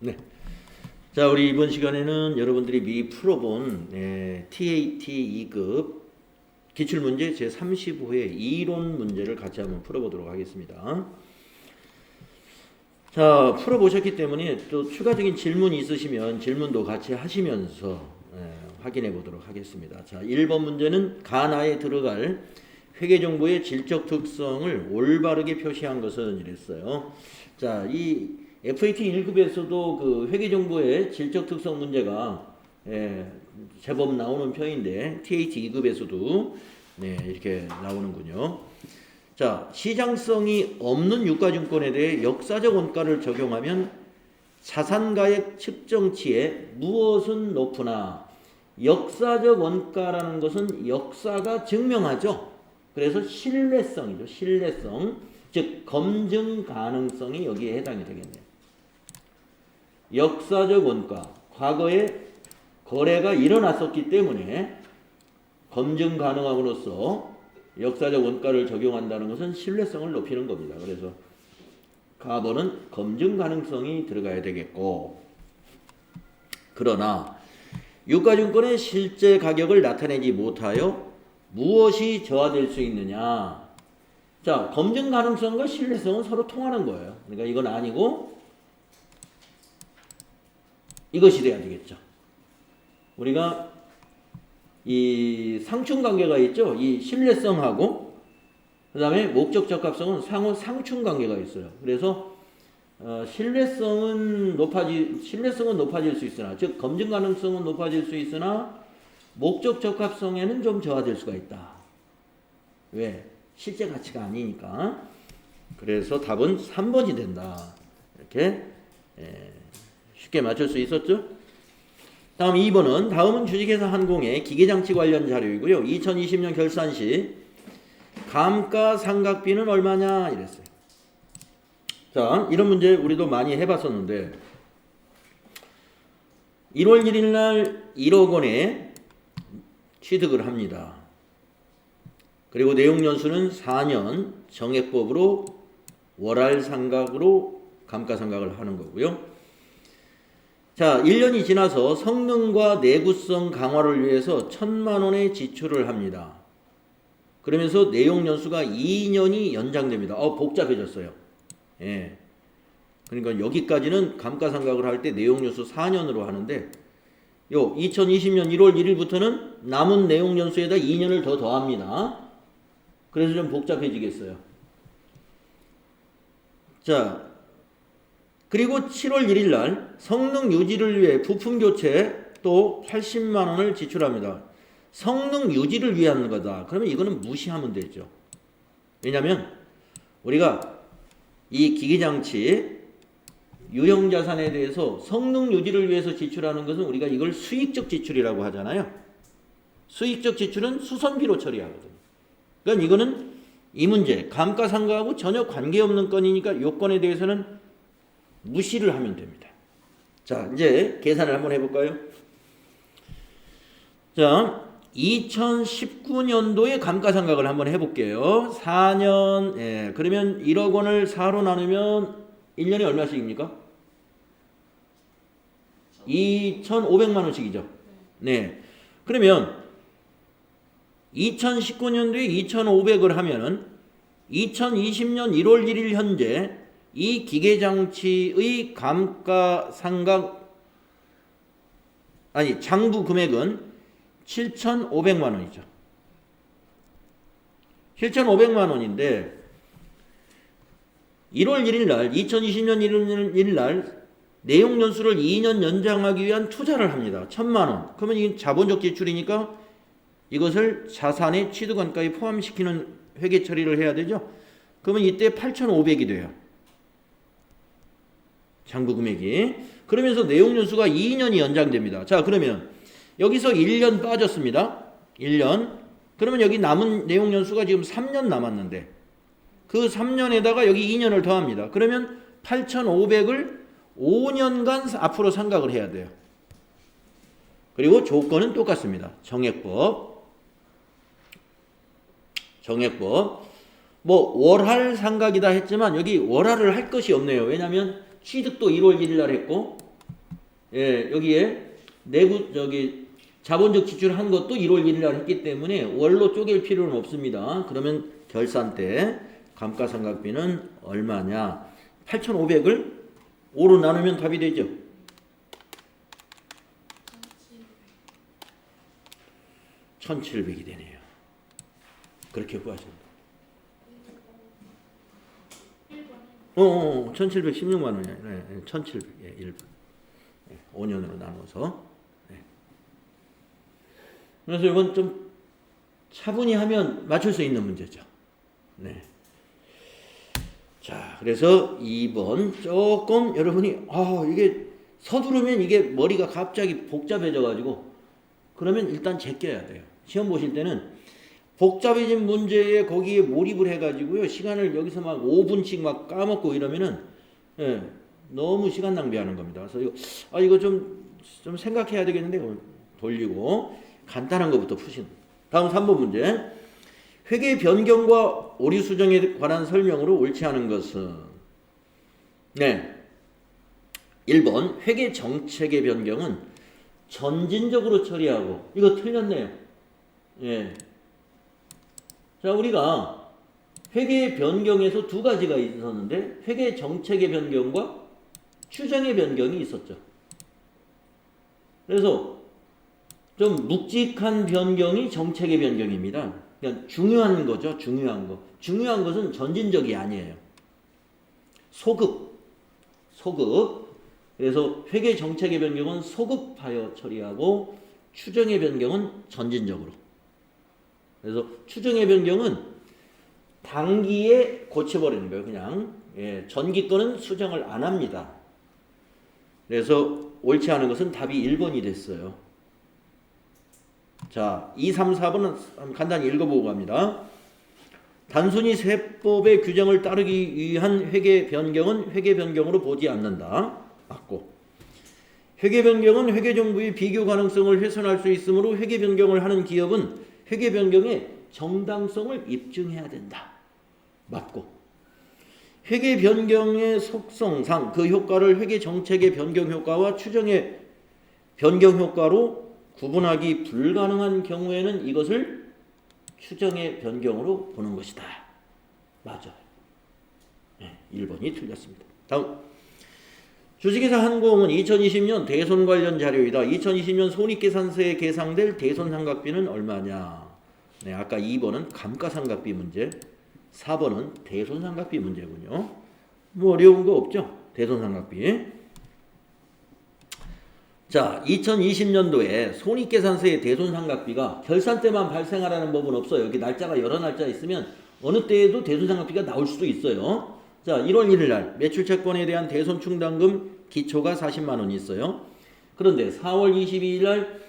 네. 자, 우리 이번 시간에는 여러분들이 미리 풀어본 TAT 2급 기출문제 제35회 이론 문제를 같이 한번 풀어보도록 하겠습니다. 자, 풀어보셨기 때문에 또 추가적인 질문이 있으시면 질문도 같이 하시면서 확인해 보도록 하겠습니다. 자, 1번 문제는 가나에 들어갈 회계정보의 질적 특성을 올바르게 표시한 것은 이랬어요. 자, 이 FAT 1급에서도 그 회계정보의 질적 특성 문제가 제법 나오는 편인데 TAT 2급에서도 이렇게 나오는군요. 자, 시장성이 없는 유가증권에 대해 역사적 원가를 적용하면 자산가액 측정치에 무엇은 높으나 역사적 원가라는 것은 역사가 증명하죠. 그래서 신뢰성이죠. 신뢰성. 즉 검증 가능성이 여기에 해당이 되겠네요. 역사적 원가. 과거에 거래가 일어났었기 때문에 검증 가능함으로써 역사적 원가를 적용한다는 것은 신뢰성을 높이는 겁니다. 그래서 가번은 검증 가능성이 들어가야 되겠고, 그러나 유가증권의 실제 가격을 나타내지 못하여 무엇이 저하될 수 있느냐. 자, 검증 가능성과 신뢰성은 서로 통하는 거예요. 그러니까 이건 아니고 이것이 돼야 되겠죠. 우리가 이 상충관계가 있죠. 이 신뢰성하고 그 다음에 목적 적합성은 상호 상충관계가 있어요. 그래서 신뢰성은 높아질 수 있으나, 즉 검증 가능성은 높아질 수 있으나 목적 적합성에는 좀 저하될 수가 있다. 왜? 실제 가치가 아니니까. 그래서 답은 3번이 된다. 이렇게 쉽게 맞출 수 있었죠? 다음 2번은 다음은 주식회사 한공의 기계장치 관련 자료이고요. 2020년 결산 시 감가상각비는 얼마냐 이랬어요. 자, 이런 문제 우리도 많이 해봤었는데 1월 1일 날 1억 원에 취득을 합니다. 그리고 내용연수는 4년 정액법으로 월할상각으로 감가상각을 하는 거고요. 자, 1년이 지나서 성능과 내구성 강화를 위해서 1,000만 원의 지출을 합니다. 그러면서 내용연수가 2년이 연장됩니다. 복잡해졌어요. 예. 그러니까 여기까지는 감가상각을 할 때 내용연수 4년으로 하는데, 2020년 1월 1일부터는 남은 내용연수에다 2년을 더 더합니다. 그래서 좀 복잡해지겠어요. 자, 그리고 7월 1일 날 성능 유지를 위해 부품 교체 또 80만 원을 지출합니다. 성능 유지를 위한 거다. 그러면 이거는 무시하면 되죠. 왜냐하면 우리가 이 기계장치 유형자산에 대해서 성능 유지를 위해서 지출하는 것은 우리가 이걸 수익적 지출이라고 하잖아요. 수익적 지출은 수선비로 처리하거든요. 그러니까 이거는 이 문제 감가상각하고 전혀 관계없는 건이니까 이 건에 대해서는 무시를 하면 됩니다. 자, 이제 계산을 한번 해볼까요? 자, 2019년도에 감가상각을 한번 해볼게요. 4년, 그러면 1억 원을 4로 나누면 1년에 얼마씩입니까? 2,500만 원씩이죠. 네. 그러면 2019년도에 2,500을 하면은 2020년 1월 1일 현재 이 기계장치의 장부 금액은 7,500만 원이죠. 7,500만 원인데 1월 1일 날 2020년 1일 날 내용 연수를 2년 연장하기 위한 투자를 합니다. 1,000만 원. 그러면 이게 자본적 지출이니까 이것을 자산의 취득원가에 포함시키는 회계 처리를 해야 되죠. 그러면 이때 8,500이 돼요. 장부 금액이. 그러면서 내용 연수가 2년이 연장됩니다. 자, 그러면 여기서 1년 빠졌습니다. 1년. 그러면 여기 남은 내용 연수가 지금 3년 남았는데 그 3년에다가 여기 2년을 더합니다. 그러면 8,500을 5년간 앞으로 상각을 해야 돼요. 그리고 조건은 똑같습니다. 정액법. 뭐 월할 상각이다 했지만 여기 월할을 할 것이 없네요. 왜냐하면 취득도 1월 1일 날 했고 예, 여기에 자본적 지출한 것도 1월 1일 날 했기 때문에 월로 쪼갤 필요는 없습니다. 그러면 결산 때 감가상각비는 얼마냐? 8,500을 5로 나누면 답이 되죠. 1,700이 되네요. 그렇게 구하십니다. 1,716만 원이에요. 네, 1,700. 예, 1번. 네, 5년으로 나눠서. 네. 그래서 이건 좀 차분히 하면 맞출 수 있는 문제죠. 네. 자, 그래서 2번 조금 여러분이 이게 서두르면 이게 머리가 갑자기 복잡해져 가지고 그러면 일단 제껴야 돼요. 시험 보실 때는 복잡해진 문제에 거기에 몰입을 해가지고요. 시간을 여기서 막 5분씩 막 까먹고 이러면은, 예, 너무 시간 낭비하는 겁니다. 그래서 이거 좀 생각해야 되겠는데, 돌리고, 간단한 것부터 푸시는. 다음 3번 문제. 회계 변경과 오류 수정에 관한 설명으로 옳지 않은 것은, 네. 1번, 회계 정책의 변경은 전진적으로 처리하고, 이거 틀렸네요. 예. 자, 우리가 회계 변경에서 두 가지가 있었는데 회계 정책의 변경과 추정의 변경이 있었죠. 그래서 좀 묵직한 변경이 정책의 변경입니다. 그러니까 중요한 거죠. 중요한 거. 중요한 것은 전진적이 아니에요. 소급. 그래서 회계 정책의 변경은 소급하여 처리하고 추정의 변경은 전진적으로. 그래서 추정의 변경은 단기에 고쳐버리는 거예요. 그냥 전기 거는 수정을 안 합니다. 그래서 옳지 않은 것은 답이 1번이 됐어요. 자, 2, 3, 4번은 간단히 읽어보고 갑니다. 단순히 세법의 규정을 따르기 위한 회계 변경은 회계 변경으로 보지 않는다. 맞고. 회계 변경은 회계 정보의 비교 가능성을 훼손할 수 있으므로 회계 변경을 하는 기업은 회계 변경의 정당성을 입증해야 된다. 맞고. 회계 변경의 속성상 그 효과를 회계 정책의 변경 효과와 추정의 변경 효과로 구분하기 불가능한 경우에는 이것을 추정의 변경으로 보는 것이다. 맞아요. 네, 1번이 틀렸습니다. 다음. 주식회사 한공은 2020년 대손 관련 자료이다. 2020년 손익계산서에 계상될 대손상각비는 얼마냐? 네, 아까 2번은 감가상각비 문제, 4번은 대손상각비 문제군요. 뭐 어려운 거 없죠? 대손상각비. 자, 2020년도에 손익계산서의 대손상각비가 결산 때만 발생하라는 법은 없어요. 여기 날짜가 여러 날짜 있으면 어느 때에도 대손상각비가 나올 수도 있어요. 자, 1월 1일 날 매출채권에 대한 대손충당금 기초가 40만 원이 있어요. 그런데 4월 22일 날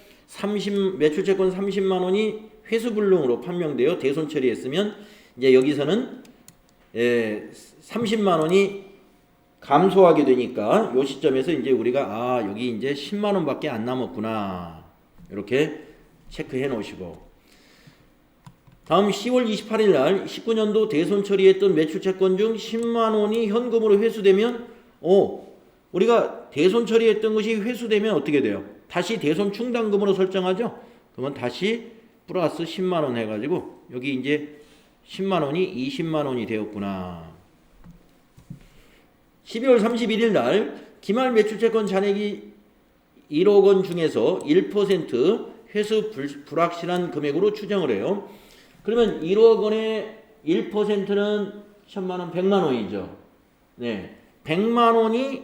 매출채권 30만 원이 회수불능으로 판명되어 대손 처리했으면 이제 여기서는 30만 원이 감소하게 되니까 이 시점에서 이제 우리가 여기 이제 10만 원밖에 안 남았구나. 이렇게 체크해 놓으시고 다음 10월 28일 날 19년도 대손 처리했던 매출채권 중 10만 원이 현금으로 회수되면 우리가 대손 처리했던 것이 회수되면 어떻게 돼요? 다시 대손 충당금으로 설정하죠? 그러면 다시 플러스 10만 원 해가지고 여기 이제 10만 원이 20만 원이 되었구나. 12월 31일 날 기말 매출채권 잔액이 1억 원 중에서 1% 회수 불확실한 금액으로 추정을 해요. 그러면 1억 원의 1%는 1000만 원, 100만 원이죠. 네. 100만 원이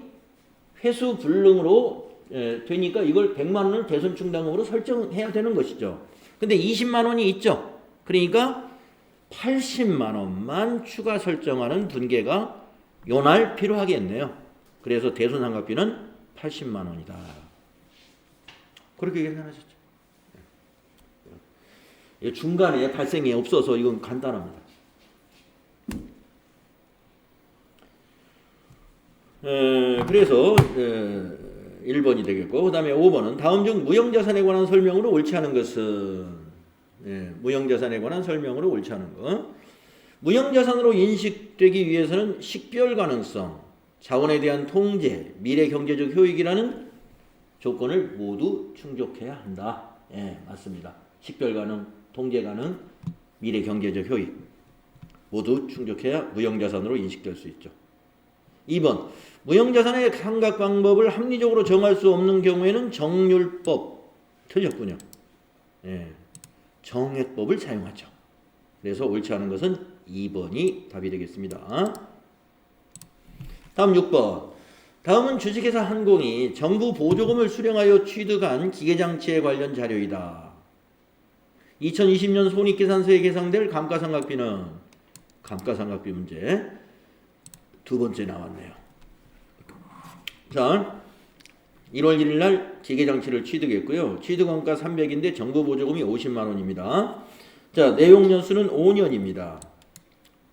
회수 불능으로 되니까 이걸 100만 원을 대손 충당금으로 설정해야 되는 것이죠. 근데 20만 원이 있죠. 그러니까 80만 원만 추가 설정하는 분계가 요날 필요하겠네요. 그래서 대손상각비는 80만 원이다. 그렇게 계산하셨죠. 중간에 발생이 없어서 이건 간단합니다. 그래서 1번이 되겠고 그 다음에 5번은 다음 중 무형자산에 관한 설명으로 옳지 않은 것은 무형자산에 관한 설명으로 옳지 않은 것. 무형자산으로 인식되기 위해서는 식별 가능성, 자원에 대한 통제, 미래 경제적 효익이라는 조건을 모두 충족해야 한다. 예, 맞습니다. 식별 가능, 통제 가능, 미래 경제적 효익 모두 충족해야 무형자산으로 인식될 수 있죠. 2번 무형자산의 상각 방법을 합리적으로 정할 수 없는 경우에는 정률법 틀렸군요. 예, 정액법을 사용하죠. 그래서 옳지 않은 것은 2번이 답이 되겠습니다. 다음 6번 다음은 주식회사 한공이 정부 보조금을 수령하여 취득한 기계장치에 관련 자료이다. 2020년 손익계산서에 계상될 감가상각비는 감가상각비 문제 두 번째 나왔네요. 자, 1월 1일 날 기계장치를 취득했고요. 취득원가 300인데 정부 보조금이 50만 원입니다. 자, 내용 연수는 5년입니다.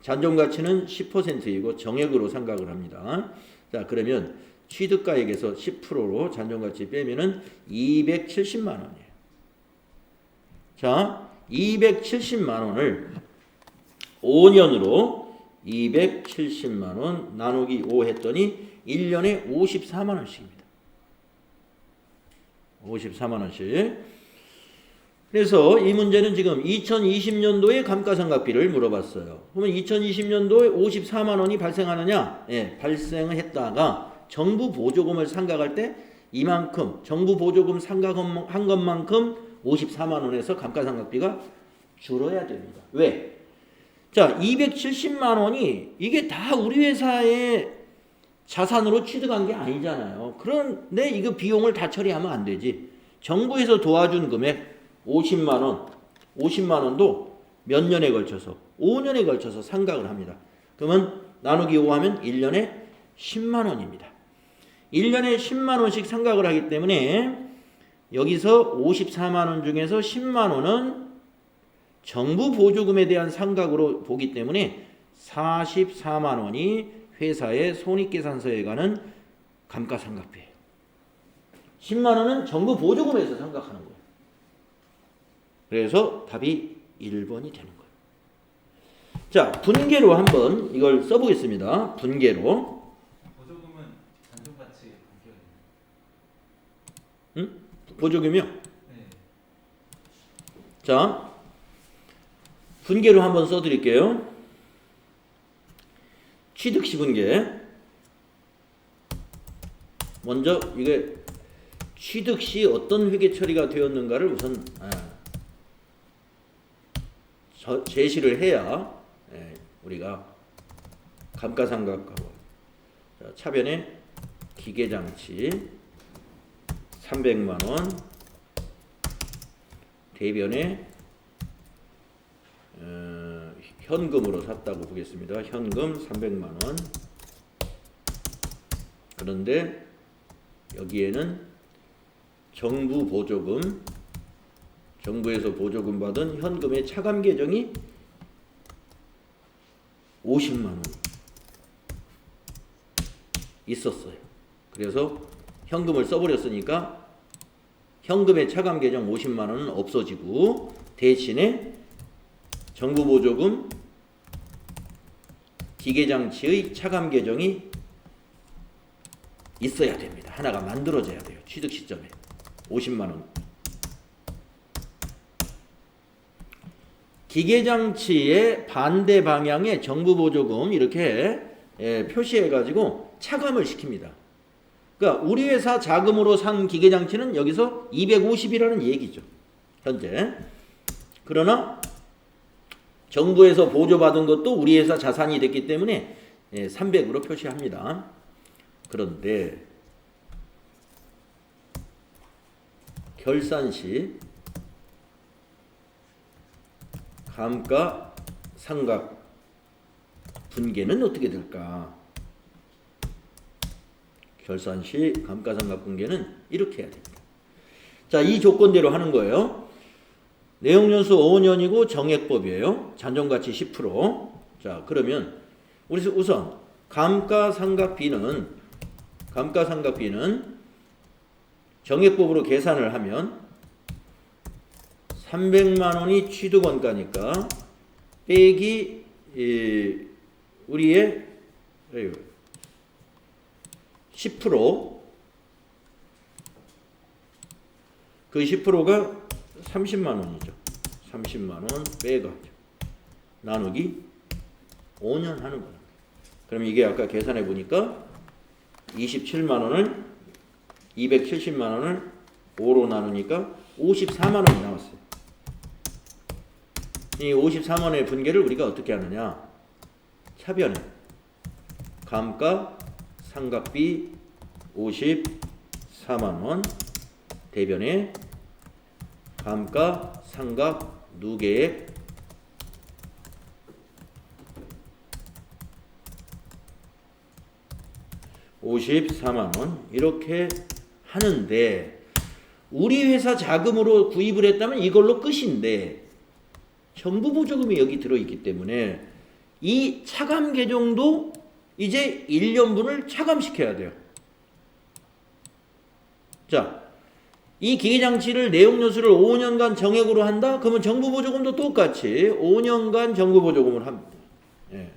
잔존가치는 10%이고 정액으로 상각을 합니다. 자, 그러면 취득가액에서 10%로 잔존가치 빼면은 270만 원이에요. 자, 270만 원을 5년으로 270만 원 나누기 5 했더니 1년에 54만 원씩입니다. 54만 원씩. 그래서 이 문제는 지금 2020년도에 감가상각비를 물어봤어요. 그러면 2020년도에 54만 원이 발생하느냐? 예, 발생했다가 정부 보조금을 상각할 때 이만큼 정부 보조금 상각한 것만큼 54만 원에서 감가상각비가 줄어야 됩니다. 왜? 자, 270만 원이 이게 다 우리 회사의 자산으로 취득한 게 아니잖아요. 그런데 이거 비용을 다 처리하면 안 되지. 정부에서 도와준 금액 50만 원, 50만 원도 몇 년에 걸쳐서 5년에 걸쳐서 상각을 합니다. 그러면 나누기 5 하면 1년에 10만 원입니다. 1년에 10만 원씩 상각을 하기 때문에 여기서 54만 원 중에서 10만 원은 정부 보조금에 대한 상각으로 보기 때문에 44만 원이 회사의 손익계산서에 가는 감가상각비예요. 10만 원은 정부 보조금에서 상각하는 거예요. 그래서 답이 1번이 되는 거예요. 자, 분계로 한번 이걸 써보겠습니다. 분계로. 보조금은 잔존가치에 관계가 있나요? 응? 보조금이요? 네. 자, 분계로 한번 써드릴게요. 취득시 분계. 먼저 이게 취득시 어떤 회계 처리가 되었는가를 우선 제시를 해야 우리가 감가상각하고 차변에 기계장치 300만 원, 대변에 현금으로 샀다고 보겠습니다. 현금 300만 원. 그런데 여기에는 정부 보조금, 정부에서 보조금 받은 현금의 차감 계정이 50만 원 있었어요. 그래서 현금을 써버렸으니까 현금의 차감 계정 50만 원은 없어지고 대신에 정부 보조금 기계장치의 차감 계정이 있어야 됩니다. 하나가 만들어져야 돼요. 취득 시점에 50만 원. 기계장치의 반대 방향에 정부 보조금 이렇게 표시해가지고 차감을 시킵니다. 그러니까 우리 회사 자금으로 산 기계장치는 여기서 250이라는 얘기죠. 현재. 그러나 정부에서 보조받은 것도 우리 회사 자산이 됐기 때문에 300으로 표시합니다. 그런데 결산 시 감가상각 분계는 어떻게 될까? 결산 시 감가상각 분계는 이렇게 해야 됩니다. 자, 이 조건대로 하는 거예요. 내용연수 5년이고 정액법이에요. 잔존가치 10%. 자, 그러면 우리 우선 감가상각비는 정액법으로 계산을 하면 300만 원이 취득원가니까 빼기 우리의 10% 그 10%가 30만 원이죠. 30만 원 빼가죠. 나누기 5년 하는 거예요. 그럼 이게 아까 계산해 보니까 27만 원을 270만 원을 5로 나누니까 54만 원이 나왔어요. 이 54만 원의 분계를 우리가 어떻게 하느냐? 차변에 감가 상각비 54만 원 대변에 감가 상각 누계액 54만 원 이렇게 하는데 우리 회사 자금으로 구입을 했다면 이걸로 끝인데 정부 보조금이 여기 들어있기 때문에 이 차감 계정도 이제 1년분을 차감시켜야 돼요. 자, 이 기계장치를 내용요소를 5년간 정액으로 한다? 그러면 정부 보조금도 똑같이 5년간 정부 보조금을 합니다. 예.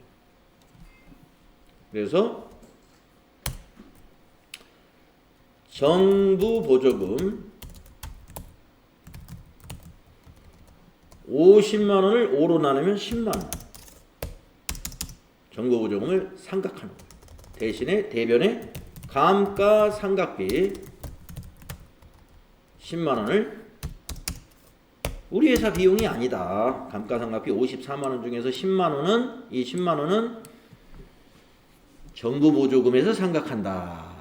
그래서 정부 보조금 50만 원을 5로 나누면 10만 원. 정부 보조금을 상각하는 거예요. 대신에 대변에 감가상각비 10만 원을 우리 회사 비용이 아니다. 감가상각비 54만 원 중에서 10만 원은 이 10만 원은 정부 보조금에서 상각한다.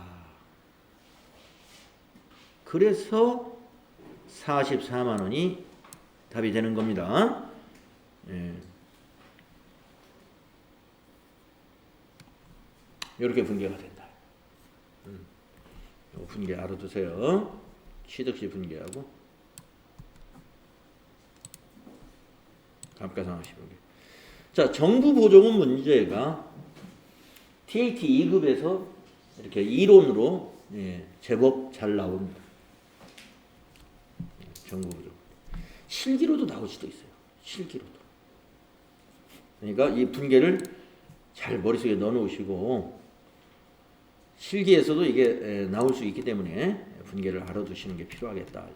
그래서 44만 원이 답이 되는 겁니다. 예. 이렇게 분계가 된다. 요 분계 알아두세요. 취득시 분계하고 감가상각시 분계. 자, 정부 보조금 문제가 TAT 2급에서 이렇게 이론으로 제법 잘 나옵니다. 정부 보조금. 실기로도 나올 수도 있어요. 실기로도. 그러니까 이 분계를 잘 머릿속에 넣어놓으시고 실기에서도 이게 나올 수 있기 때문에 분계를 알아두시는 게 필요하겠다.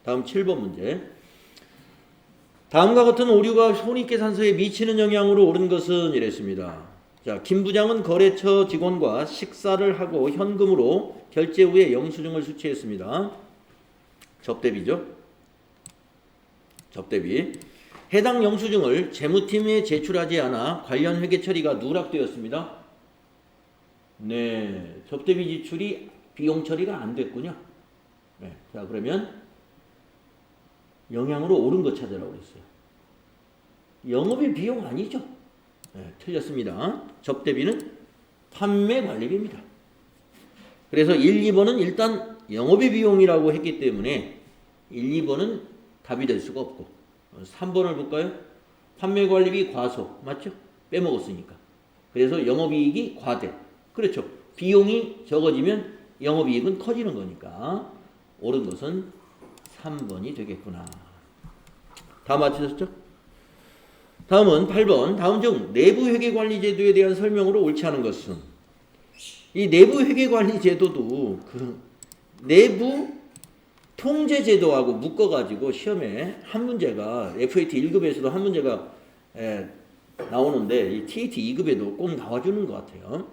다음 7번 문제. 다음과 같은 오류가 손익계산서에 미치는 영향으로 옳은 것은 이랬습니다. 자, 김 부장은 거래처 직원과 식사를 하고 현금으로 결제 후에 영수증을 수취했습니다. 접대비죠. 접대비. 해당 영수증을 재무팀에 제출하지 않아 관련 회계 처리가 누락되었습니다. 네, 접대비 지출이 비용 처리가 안 됐군요. 네, 자, 그러면 영향으로 옳은 것 찾으라고 그랬어요. 영업의 비용 아니죠. 네, 틀렸습니다. 접대비는 판매관리비입니다. 그래서 1, 2번은 일단 영업의 비용이라고 했기 때문에 1, 2번은 답이 될 수가 없고 3번을 볼까요? 판매관리비 과소 맞죠? 빼먹었으니까. 그래서 영업이익이 과대. 그렇죠. 비용이 적어지면 영업이익은 커지는 거니까 옳은 것은 3번이 되겠구나. 다 맞추셨죠? 다음은 8번. 다음 중 내부 회계관리제도에 대한 설명으로 옳지 않은 것은 이 내부 회계관리제도도 그 내부 통제제도하고 묶어가지고 시험에 한 문제가 FAT 1급에서도 한 문제가 나오는데 이 TAT 2급에도 꼭 나와주는 것 같아요.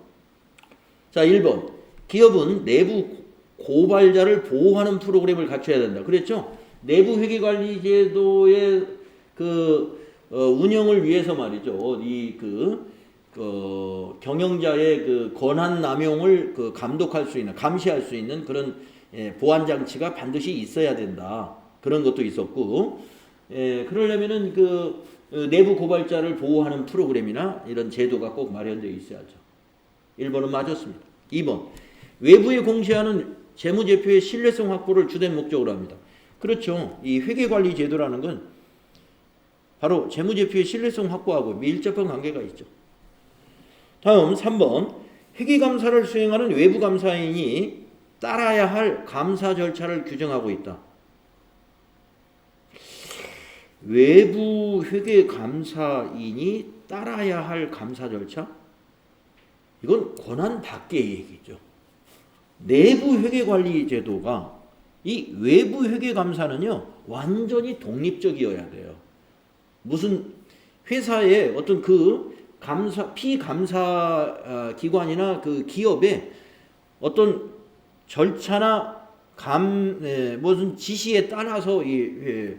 자, 1번. 기업은 내부 고발자를 보호하는 프로그램을 갖춰야 된다. 그랬죠? 내부 회계관리제도의 운영을 위해서 말이죠. 이 경영자의 그 권한 남용을 감독할 수 있는, 감시할 수 있는 그런 보안 장치가 반드시 있어야 된다. 그런 것도 있었고, 그러려면은 내부 고발자를 보호하는 프로그램이나 이런 제도가 꼭 마련되어 있어야죠. 1번은 맞았습니다. 2번. 외부에 공시하는 재무제표의 신뢰성 확보를 주된 목적으로 합니다. 그렇죠. 이 회계관리 제도라는 건 바로 재무제표의 신뢰성 확보하고 밀접한 관계가 있죠. 다음 3번. 회계감사를 수행하는 외부감사인이 따라야 할 감사 절차를 규정하고 있다. 외부 회계감사인이 따라야 할 감사 절차? 이건 권한 밖의 얘기죠. 내부 회계관리 제도가 이 외부 회계 감사는요 완전히 독립적이어야 돼요. 무슨 회사의 어떤 그 피감사 기관이나 그 기업의 어떤 절차나 무슨 지시에 따라서 이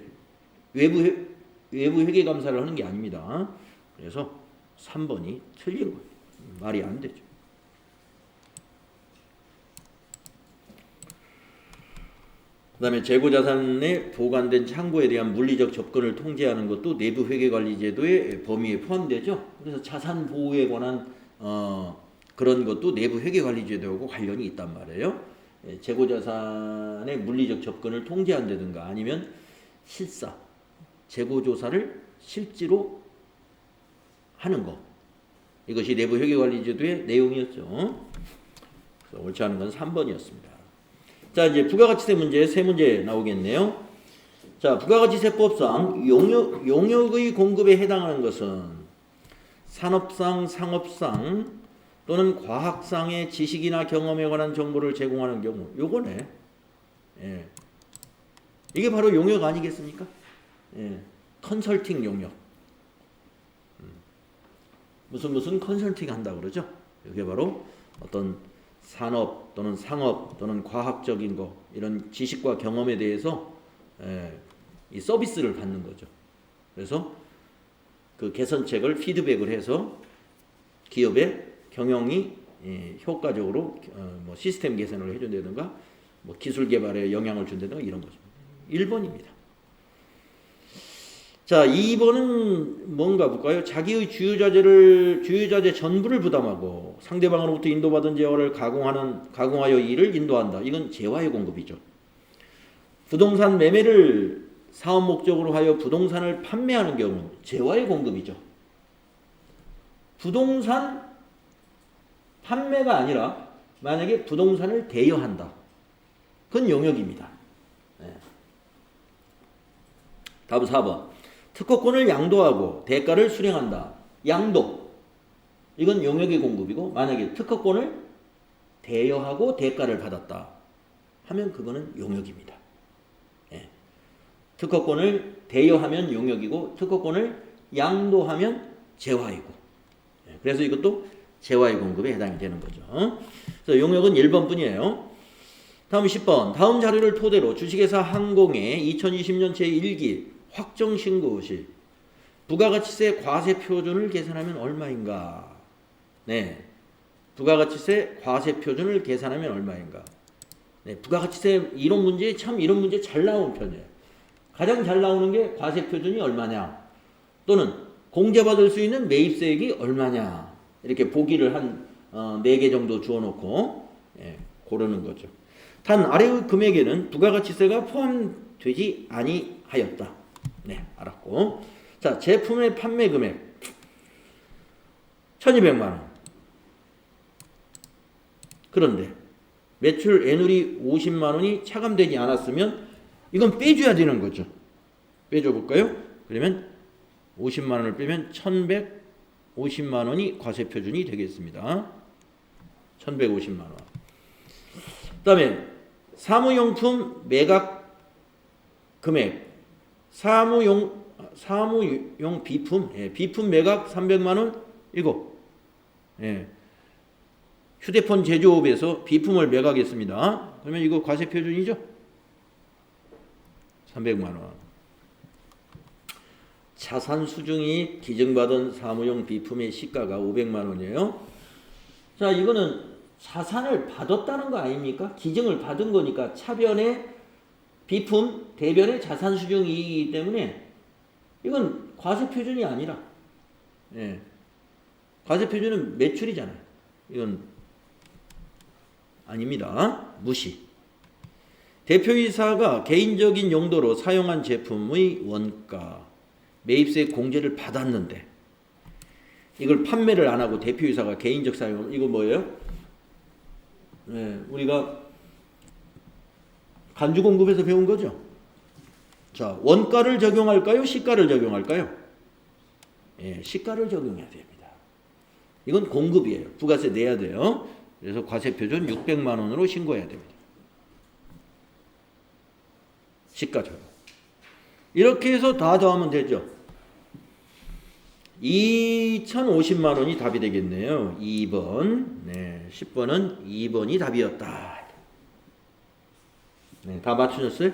외부 회계 감사를 하는 게 아닙니다. 그래서 3번이 틀린 거예요. 말이 안 되죠. 그 다음에 재고자산에 보관된 창고에 대한 물리적 접근을 통제하는 것도 내부 회계관리제도의 범위에 포함되죠. 그래서 자산 보호에 관한 그런 것도 내부 회계관리제도하고 관련이 있단 말이에요. 재고자산의 물리적 접근을 통제한다든가 아니면 실사, 재고조사를 실제로 하는 것. 이것이 내부 회계관리제도의 내용이었죠. 그래서 옳지 않은 건 3번이었습니다. 자, 이제 부가가치세 문제 세 문제 나오겠네요. 자, 부가가치세법상 용역의 공급에 해당하는 것은 산업상, 상업상 또는 과학상의 지식이나 경험에 관한 정보를 제공하는 경우. 요거네. 예. 이게 바로 용역 아니겠습니까? 예. 컨설팅 용역. 무슨 컨설팅 한다고 그러죠? 이게 바로 어떤 산업 또는 상업 또는 과학적인 거 이런 지식과 경험에 대해서 이 서비스를 받는 거죠. 그래서 그 개선책을 피드백을 해서 기업의 경영이 효과적으로 뭐 시스템 개선을 해준다든가 뭐 기술 개발에 영향을 준다든가 이런 거죠. 1번입니다. 자, 2번은 뭔가 볼까요? 자기의 주유자재 전부를 부담하고 상대방으로부터 인도받은 재화를 가공하여 이를 인도한다. 이건 재화의 공급이죠. 부동산 매매를 사업 목적으로 하여 부동산을 판매하는 경우 재화의 공급이죠. 부동산 판매가 아니라 만약에 부동산을 대여한다. 그건 용역입니다. 네. 다음 4번. 특허권을 양도하고 대가를 수령한다. 양도. 이건 용역의 공급이고 만약에 특허권을 대여하고 대가를 받았다 하면 그거는 용역입니다. 예. 특허권을 대여하면 용역이고 특허권을 양도하면 재화이고. 예. 그래서 이것도 재화의 공급에 해당이 되는 거죠. 그래서 용역은 1번 뿐이에요. 다음 10번. 다음 자료를 토대로 주식회사 항공의 2020년 제1기 확정신고 시 부가가치세 과세 표준을 계산하면 얼마인가? 네, 부가가치세 과세 표준을 계산하면 얼마인가? 네, 부가가치세 이론 문제 참 이런 문제 잘 나온 편이에요. 가장 잘 나오는 게 과세 표준이 얼마냐 또는 공제받을 수 있는 매입세액이 얼마냐 이렇게 보기를 한 4개 정도 주어놓고 고르는 거죠. 단 아래의 금액에는 부가가치세가 포함되지 아니하였다. 네, 알았고. 자, 제품의 판매 금액 1200만 원. 그런데 매출 애누리 50만 원이 차감되지 않았으면 이건 빼줘야 되는 거죠. 빼줘 볼까요? 그러면 50만 원을 빼면 1150만 원이 과세 표준이 되겠습니다. 1150만 원. 그다음에 사무용품 매각 금액 사무용 비품, 비품 매각 300만 원 이거. 휴대폰 제조업에서 비품을 매각했습니다. 그러면 이거 과세 표준이죠? 300만 원. 자산 수중이 기증받은 사무용 비품의 시가가 500만 원이에요. 자, 이거는 자산을 받았다는 거 아닙니까? 기증을 받은 거니까 차변에 비품, 대변의 자산 수중 이익이기 때문에 이건 과세 표준이 아니라 과세 표준은 매출이잖아요. 이건 아닙니다. 무시. 대표이사가 개인적인 용도로 사용한 제품의 원가, 매입세 공제를 받았는데 이걸 판매를 안 하고 대표이사가 개인적 사용, 이거 뭐예요? 우리가 간주공급에서 배운 거죠. 자, 원가를 적용할까요? 시가를 적용할까요? 시가를 적용해야 됩니다. 이건 공급이에요. 부가세 내야 돼요. 그래서 과세표준 600만 원으로 신고해야 됩니다. 시가총액. 이렇게 해서 다 더하면 되죠. 2,050만 원이 답이 되겠네요. 2번. 네, 10번은 2번이 답이었다. 네, 다 맞추셨어요?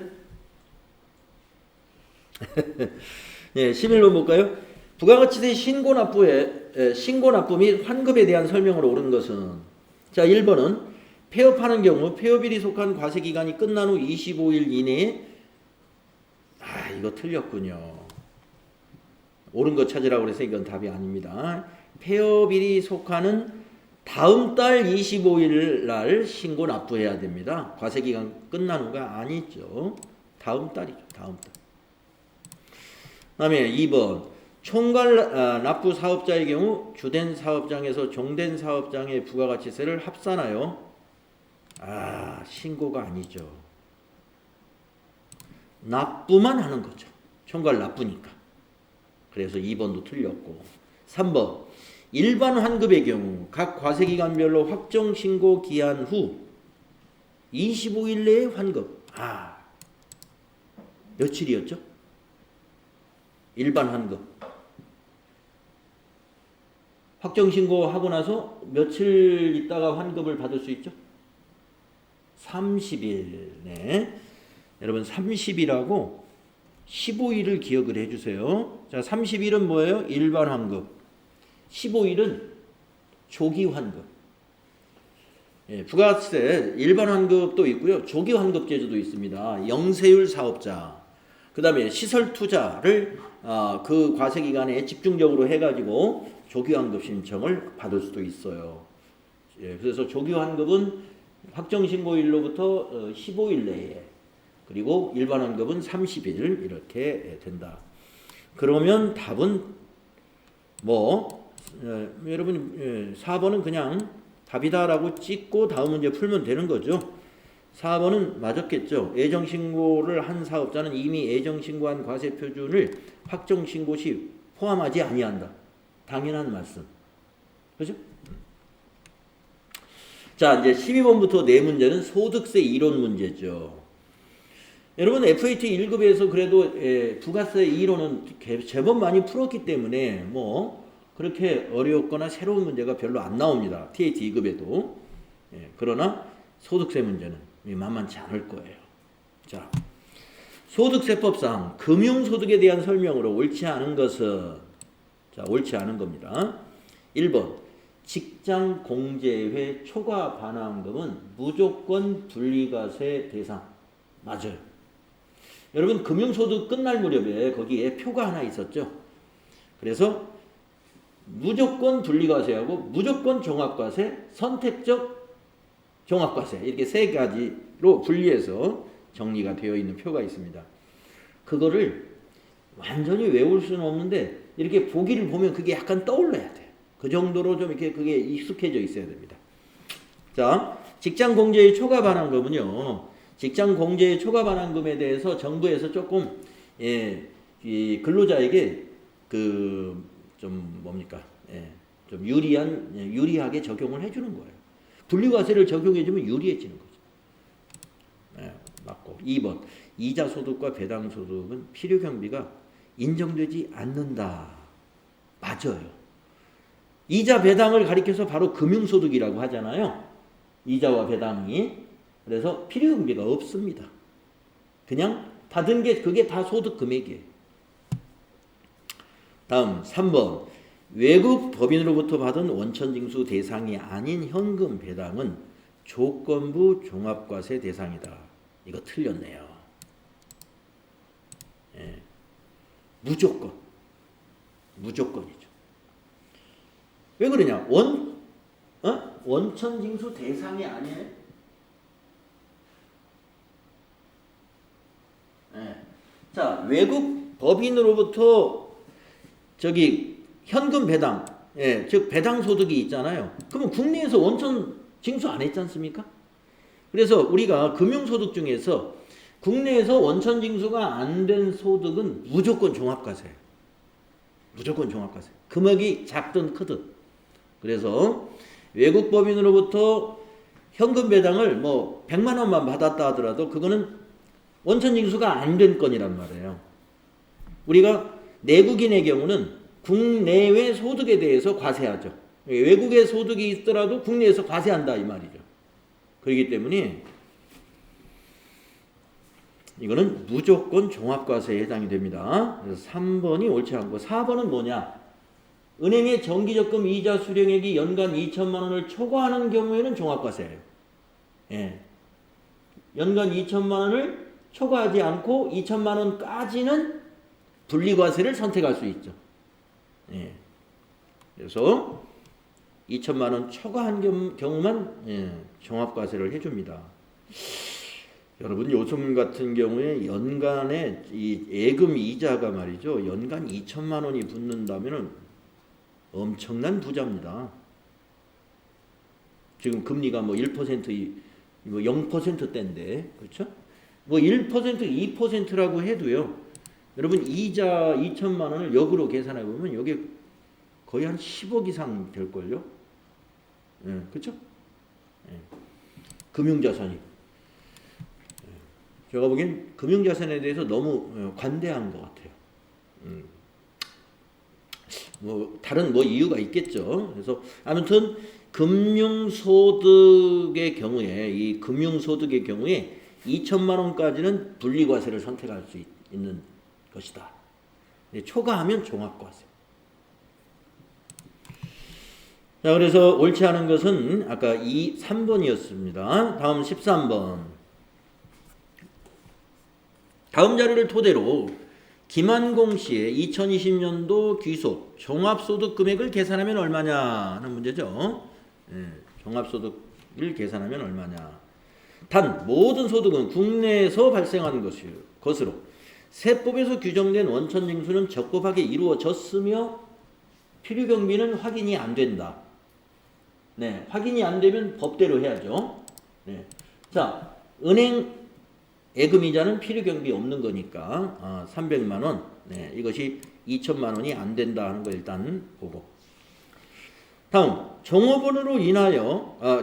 네, 11번 볼까요? 부가가치세 신고납부 및 환급에 대한 설명으로 옳은 것은, 자, 1번은 폐업하는 경우 폐업일이 속한 과세기간이 끝난 후 25일 이내에, 이거 틀렸군요. 옳은 거 찾으라고 그래서 이건 답이 아닙니다. 폐업일이 속하는 다음 달 25일 날 신고 납부해야 됩니다. 과세기간 끝난 후가 아니죠. 다음 달이죠. 다음 달. 그 다음에 2번 총괄 납부 사업자의 경우 주된 사업장에서 종된 사업장의 부가가치세를 합산하여 신고가 아니죠. 납부만 하는 거죠. 총괄 납부니까. 그래서 2번도 틀렸고. 3번 일반 환급의 경우 각 과세기간별로 확정 신고 기한 후 25일 내에 환급. 며칠이었죠? 일반 환급. 확정 신고하고 나서 며칠 있다가 환급을 받을 수 있죠? 30일. 네. 여러분 30일하고 15일을 기억을 해주세요. 자, 30일은 뭐예요? 일반 환급. 15일은 조기 환급. 예, 부가세 일반 환급도 있고요. 조기 환급 제도도 있습니다. 영세율 사업자. 그 다음에 시설 투자를 그 과세 기간에 집중적으로 해가지고 조기 환급 신청을 받을 수도 있어요. 예, 그래서 조기 환급은 확정 신고일로부터 15일 내에, 그리고 일반 환급은 30일 이렇게 된다. 그러면 답은 여러분 4번은 그냥 답이다라고 찍고 다음 문제 풀면 되는 거죠. 4번은 맞았겠죠. 애정신고를 한 사업자는 이미 애정신고한 과세표준을 확정신고 시 포함하지 아니한다. 당연한 말씀. 그죠? 자, 이제 12번부터 네 문제는 소득세 이론 문제죠. 여러분 FAT 1급에서 그래도 부가세 이론은 제법 많이 풀었기 때문에 그렇게 어려웠거나 새로운 문제가 별로 안 나옵니다. TAT 2급에도. 그러나 소득세 문제는 만만치 않을 거예요. 자, 소득세법상 금융소득에 대한 설명으로 옳지 않은 것은, 자, 옳지 않은 겁니다. 1번 직장공제회 초과 반환금은 무조건 분리과세 대상. 맞아요. 여러분 금융소득 끝날 무렵에 거기에 표가 하나 있었죠. 그래서 무조건 분리과세하고 무조건 종합과세, 선택적 종합과세, 이렇게 세 가지로 분리해서 정리가 되어 있는 표가 있습니다. 그거를 완전히 외울 수는 없는데 이렇게 보기를 보면 그게 약간 떠올라야 돼요. 그 정도로 좀 이렇게 그게 익숙해져 있어야 됩니다. 자, 직장공제의 초과 반환금은요. 직장공제의 초과 반환금에 대해서 정부에서 조금 이 근로자에게 좀 유리하게 적용을 해주는 거예요. 분리과세를 적용해주면 유리해지는 거죠. 맞고. 2번 이자소득과 배당소득은 필요경비가 인정되지 않는다. 맞아요. 이자 배당을 가리켜서 바로 금융소득이라고 하잖아요. 이자와 배당이. 그래서 필요경비가 없습니다. 그냥 받은 게 그게 다 소득 금액이에요. 다음 3번 외국 법인으로부터 받은 원천징수 대상이 아닌 현금 배당은 조건부 종합과세 대상이다. 이거 틀렸네요. 무조건이죠. 왜 그러냐? 원천징수 대상이 아니에요. 자, 외국 법인으로부터 현금 배당, 즉 배당 소득이 있잖아요. 그러면 국내에서 원천 징수 안 했지 않습니까? 그래서 우리가 금융소득 중에서 국내에서 원천 징수가 안 된 소득은 무조건 종합과세예요. 무조건 종합과세. 금액이 작든 크든. 그래서 외국 법인으로부터 현금 배당을 100만 원만 받았다 하더라도 그거는 원천징수가 안 된 건이란 말이에요. 우리가 내국인의 경우는 국내외 소득에 대해서 과세하죠. 외국의 소득이 있더라도 국내에서 과세한다 이 말이죠. 그렇기 때문에 이거는 무조건 종합과세에 해당이 됩니다. 그래서 3번이 옳지 않고 4번은 뭐냐? 은행의 정기적금 이자 수령액이 연간 2천만 원을 초과하는 경우에는 종합과세예요. 예. 연간 2천만 원을 초과하지 않고 2천만 원까지는 분리과세를 선택할 수 있죠. 예. 그래서 2천만 원 초과한 경우만 종합과세를 해줍니다. 여러분 요즘 같은 경우에 연간에 이 예금 이자가 말이죠. 연간 2천만 원이 붙는다면은 엄청난 부자입니다. 지금 금리가 뭐 1%, 뭐 0%대인데, 그렇죠? 뭐 1%, 2%라고 해도요. 여러분 이자 2천만 원을 역으로 계산해 보면 여기 거의 한 10억 이상 될 걸요. 예, 그렇죠? 예. 금융자산이. 제가 보기엔 금융자산에 대해서 너무 관대한 것 같아요. 뭐 다른 뭐 이유가 있겠죠. 그래서 아무튼 금융소득의 경우에 2천만 원까지는 분리과세를 선택할 수 있는 것이다. 초과하면 종합과세. 자, 그래서 옳지 않은 것은 아까 3번이었습니다. 다음 13번. 다음 자료를 토대로 김한공 씨의 2020년도 귀속 종합소득 금액을 계산하면 얼마냐 하는 문제죠. 종합소득을 계산하면 얼마냐. 단 모든 소득은 국내에서 발생하는 것으로 세법에서 규정된 원천징수는 적법하게 이루어졌으며 필요경비는 확인이 안 된다. 네, 확인이 안 되면 법대로 해야죠. 네. 자, 은행 예금이자는 필요경비 없는 거니까 300만 원. 네, 이것이 2천만 원이 안 된다 하는 거 일단 보고. 다음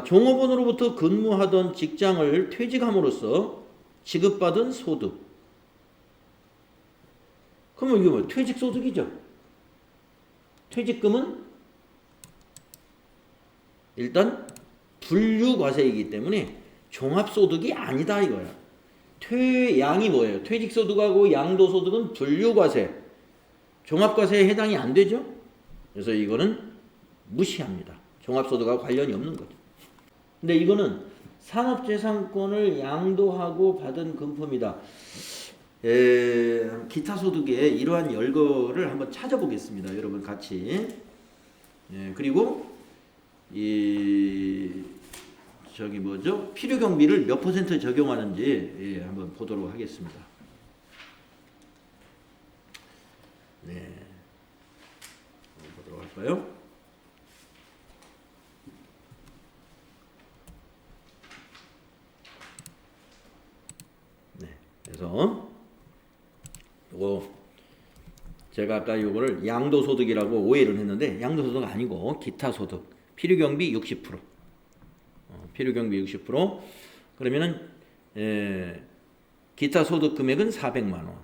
종업원으로부터 근무하던 직장을 퇴직함으로써 지급받은 소득. 그러면 이게 뭐 퇴직소득이죠. 퇴직금은 일단 분류과세이기 때문에 종합소득이 아니다 이거야. 퇴양이 뭐예요? 퇴직소득하고 양도소득은 분류과세, 종합과세에 해당이 안 되죠. 그래서 이거는 무시합니다. 종합소득하고 관련이 없는 거죠. 근데 이거는 산업재산권을 양도하고 받은 금품이다. 기타 소득의 이러한 열거를 한번 찾아보겠습니다. 여러분 같이. 그리고 필요경비를 몇 % 적용하는지 한번 보도록 하겠습니다. 네, 한번 보도록 할까요? 네, 그래서 요거 제가 아까 요거를 양도소득이라고 오해를 했는데 양도소득 아니고 기타소득, 필요경비 60%. 필요경비 60%. 그러면은 기타 소득 금액은 400만 원.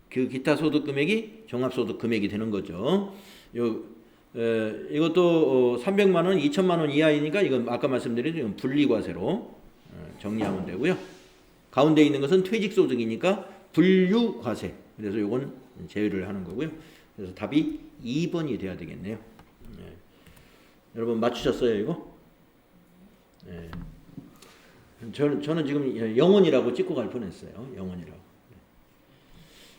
그 기타 소득 금액이 종합소득 금액이 되는 거죠. 이것도 300만 원, 2천만 원 이하이니까 이건 아까 말씀드린 분리과세로 정리하면 되고요. 가운데 있는 것은 퇴직소득이니까 분류과세. 그래서 이건 제외를 하는 거고요. 그래서 답이 2번이 돼야 되겠네요. 여러분 맞추셨어요 이거? 네. 저는 지금 영원이라고 찍고 갈 뻔했어요. 영원이라고.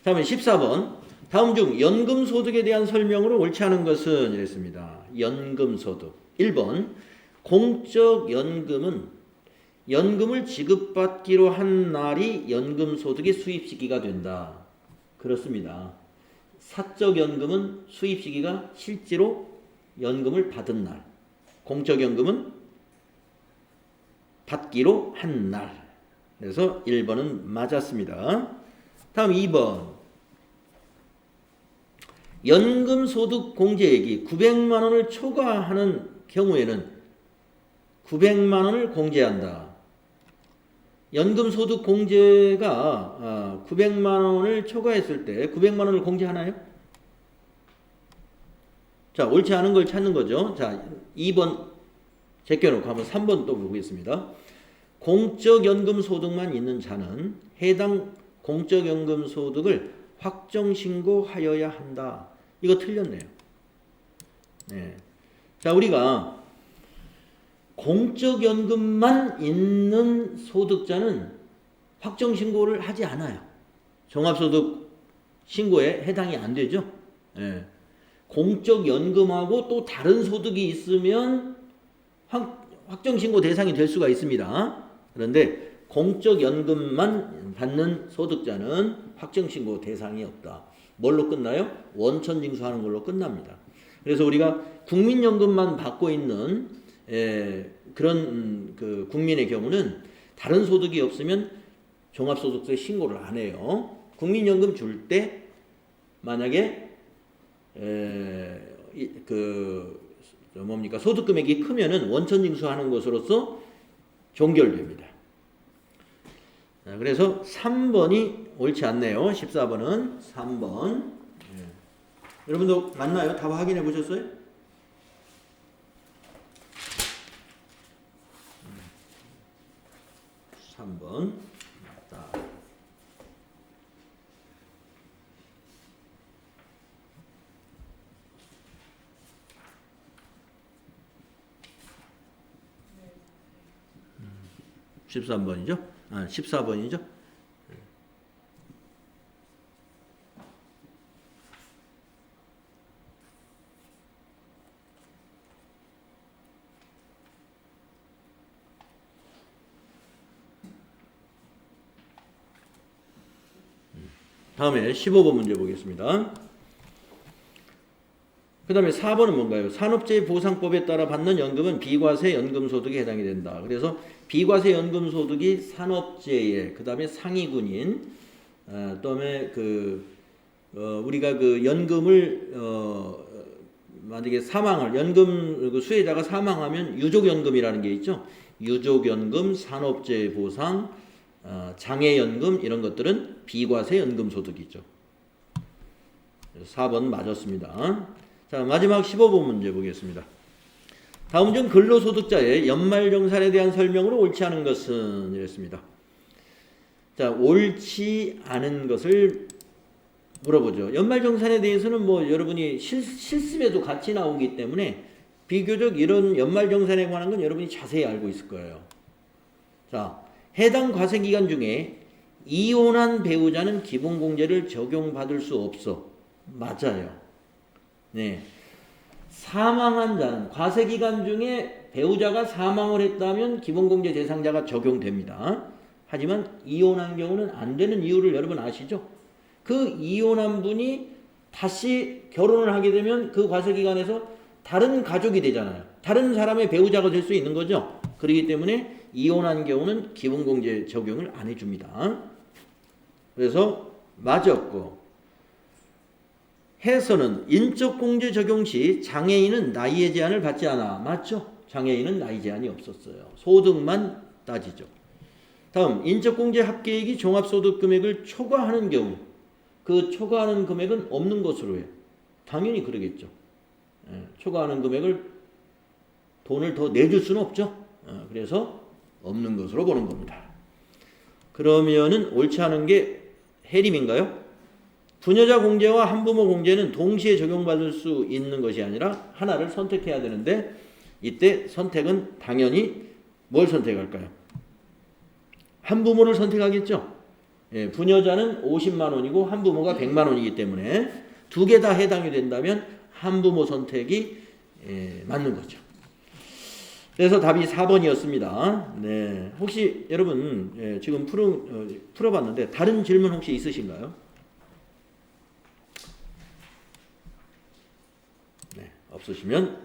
다음에 14번. 다음 중 연금소득에 대한 설명으로 옳지 않은 것은 이랬습니다. 연금소득. 1번. 공적 연금은 연금을 지급받기로 한 날이 연금소득의 수입시기가 된다. 그렇습니다. 사적 연금은 수입시기가 실제로 연금을 받은 날. 공적 연금은 받기로 한 날. 그래서 1번은 맞았습니다. 다음 2번. 연금소득 공제액이 900만 원을 초과하는 경우에는 900만 원을 공제한다. 연금소득공제가 900만 원을 초과했을 때 900만 원을 공제하나요? 자, 옳지 않은 걸 찾는 거죠. 자, 2번 제껴놓고 한번 3번 또 보겠습니다. 공적연금소득만 있는 자는 해당 공적연금소득을 확정신고하여야 한다. 이거 틀렸네요. 네. 자, 우리가 공적연금만 있는 소득자는 확정신고를 하지 않아요. 종합소득 신고에 해당이 안 되죠. 네. 공적연금하고 또 다른 소득이 있으면 확정신고 대상이 될 수가 있습니다. 그런데 공적연금만 받는 소득자는 확정신고 대상이 없다. 뭘로 끝나요? 원천징수하는 걸로 끝납니다. 그래서 우리가 국민연금만 받고 있는 그런 그 국민의 경우는 다른 소득이 없으면 종합소득세 신고를 안 해요. 국민연금 줄 때 만약에 소득 금액이 크면은 원천징수하는 것으로서 종결됩니다. 그래서 3번이 옳지 않네요. 14번은 3번. 여러분도 맞나요? 답 확인해 보셨어요? 3번 맞다. 네. 13번이죠? 14번이죠? 다음에 15번 문제 보겠습니다. 그 다음에 4번은 뭔가요? 산업재해보상법에 따라 받는 연금은 비과세 연금소득에 해당이 된다. 그래서 비과세 연금소득이 산업재해, 그 다음에 상위군인, 그다음에 우리가 그 연금을 만약에 연금 수혜자가 사망하면 유족연금이라는 게 있죠. 유족연금, 산업재해보상, 장애연금 이런 것들은 비과세 연금소득이죠. 4번 맞았습니다. 자, 마지막 15번 문제 보겠습니다. 다음 중 근로소득자의 연말정산에 대한 설명으로 옳지 않은 것은 이랬습니다. 자, 옳지 않은 것을 물어보죠. 연말정산에 대해서는 뭐 여러분이 실습에도 같이 나오기 때문에 비교적 이런 연말정산에 관한 건 여러분이 자세히 알고 있을 거예요. 자, 해당 과세기간 중에 이혼한 배우자는 기본공제를 적용받을 수 없어. 맞아요. 네. 사망한 자는 과세기간 중에 배우자가 사망을 했다면 기본공제 대상자가 적용됩니다. 하지만 이혼한 경우는 안 되는 이유를 여러분 아시죠? 그 이혼한 분이 다시 결혼을 하게 되면 그 과세기간에서 다른 가족이 되잖아요. 다른 사람의 배우자가 될 수 있는 거죠. 그렇기 때문에 이혼한 경우는 기본공제 적용을 안 해줍니다. 그래서 맞았고, 해서는 인적공제 적용 시 장애인은 나이의 제한을 받지 않아. 맞죠? 장애인은 나이 제한이 없었어요. 소득만 따지죠. 다음, 인적공제 합계액이 종합소득 금액을 초과하는 경우, 그 초과하는 금액은 없는 것으로 해요. 당연히 그러겠죠. 초과하는 금액을 돈을 더 내줄 수는 없죠. 그래서 없는 것으로 보는 겁니다. 그러면은 옳지 않은 게 해림인가요? 부녀자 공제와 한부모 공제는 동시에 적용받을 수 있는 것이 아니라 하나를 선택해야 되는데 이때 선택은 당연히 뭘 선택할까요? 한부모를 선택하겠죠. 부녀자는 50만 원이고 한부모가 100만 원이기 때문에 두 개 다 해당이 된다면 한부모 선택이 맞는 거죠. 그래서 답이 4번이었습니다. 네. 혹시 여러분 지금 풀어봤는데 다른 질문 혹시 있으신가요? 네. 없으시면